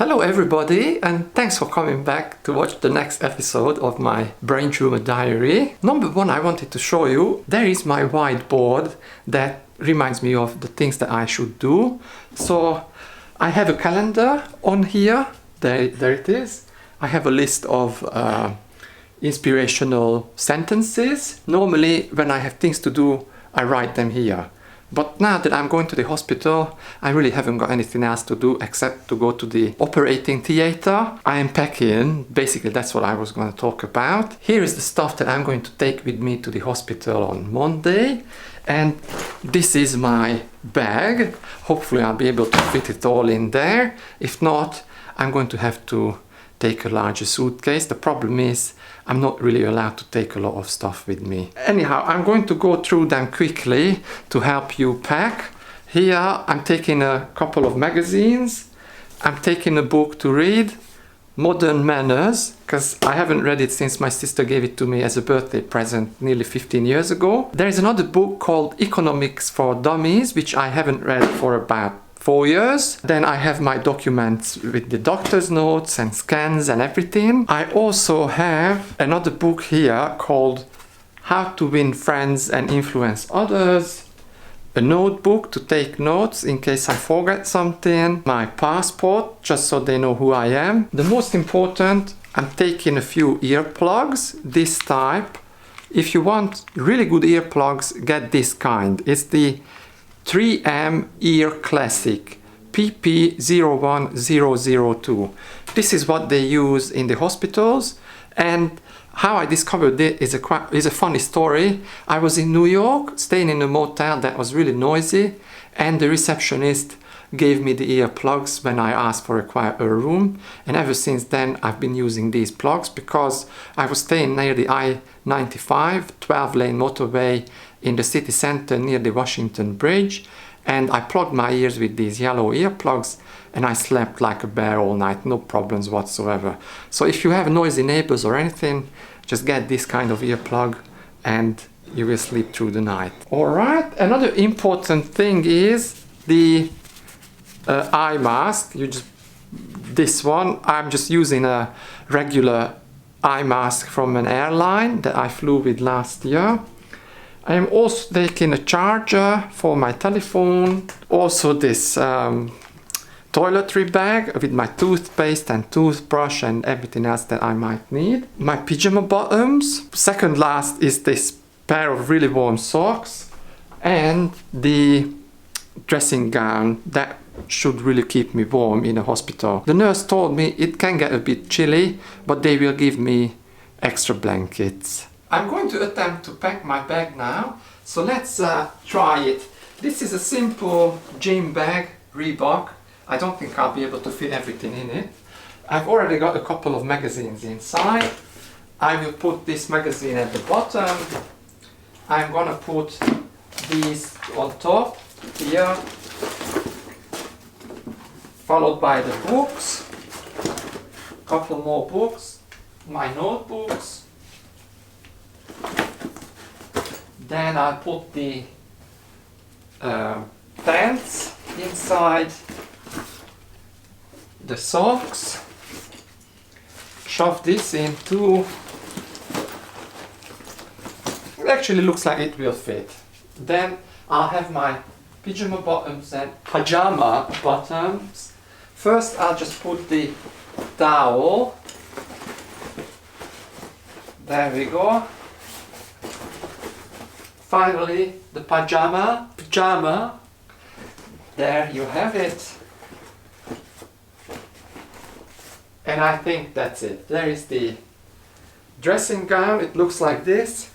Hello everybody, and thanks for coming back to watch the next episode of my brain tumor diary. Number one, I wanted to show you, there is my whiteboard that reminds me of the things that I should do. So I have a calendar on here, there it is. I have a list of inspirational sentences. Normally when I have things to do, I write them here. But now that I'm going to the hospital, I really haven't got anything else to do except to go to the operating theater. I am packing, basically that's what I was going to talk about. Here is the stuff that I'm going to take with me to the hospital on Monday. And this is my bag. Hopefully I'll be able to fit it all in there. If not, I'm going to have to take a larger suitcase. The problem is I'm not really allowed to take a lot of stuff with me. Anyhow, I'm going to go through them quickly to help you pack. Here I'm taking a couple of magazines. I'm taking a book to read, Modern Manners, because I haven't read it since my sister gave it to me as a birthday present nearly 15 years ago. There is another book called Economics for Dummies, which I haven't read for about 4 years. Then I have my documents with the doctor's notes and scans and everything. I also have another book here called How to Win Friends and Influence Others, a notebook to take notes in case I forget something, my passport just so they know who I am. The most important, I'm taking a few earplugs, this type. If you want really good earplugs, get this kind. It's the 3M Ear Classic PP01002. This is what they use in the hospitals, and how I discovered it is a funny story. I was in New York staying in a motel that was really noisy, and the receptionist gave me the earplugs when I asked for a quieter room, and ever since then I've been using these plugs because I was staying near the I-95 12-lane motorway in the city center near the Washington Bridge, and I plugged my ears with these yellow earplugs and I slept like a bear all night, no problems whatsoever. So if you have noisy neighbors or anything, just get this kind of earplug and you will sleep through the night. Alright, another important thing is the eye mask. This one, I'm just using a regular eye mask from an airline that I flew with last year. I am also taking a charger for my telephone, also this toiletry bag with my toothpaste and toothbrush and everything else that I might need. My pyjama bottoms. Second last is this pair of really warm socks and the dressing gown that should really keep me warm in a hospital. The nurse told me it can get a bit chilly, but they will give me extra blankets. I'm going to attempt to pack my bag now, so let's try it. This is a simple gym bag, Reebok. I don't think I'll be able to fit everything in it. I've already got a couple of magazines inside. I will put this magazine at the bottom. I'm gonna put these on top here, followed by the books, a couple more books, my notebooks. Then I'll put the pants inside, the socks, shove this into, it actually looks like it will fit. Then I'll have my pyjama bottoms and pajama bottoms. First I'll just put the towel, there we go. Finally, the pajama, there you have it. And I think that's it. There is the dressing gown, it looks like this.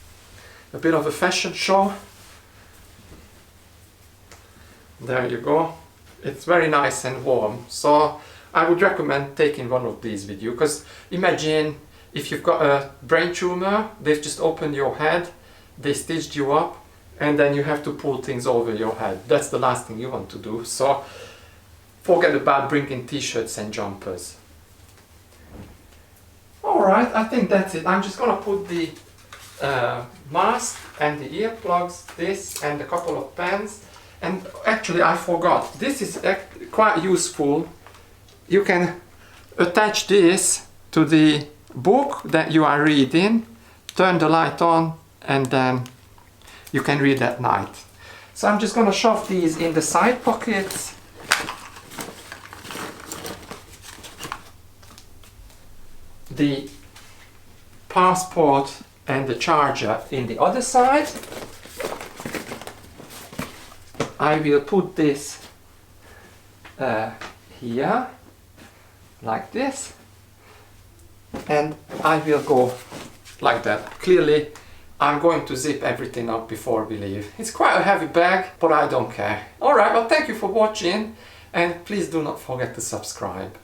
A bit of a fashion show. There you go. It's very nice and warm. So I would recommend taking one of these with you, because imagine if you've got a brain tumor, they've just opened your head, they stitched you up, and then you have to pull things over your head. That's the last thing you want to do. So forget about bringing t-shirts and jumpers. Alright, I think that's it. I'm just gonna put the mask and the earplugs, this and a couple of pens. And actually I forgot, this is quite useful. You can attach this to the book that you are reading, turn the light on, and then you can read at night. So I'm just going to shove these in the side pockets. The passport and the charger in the other side. I will put this here, like this, and I will go like that. Clearly, I'm going to zip everything up before we leave. It's quite a heavy bag, but I don't care. Alright, well, thank you for watching, and please do not forget to subscribe.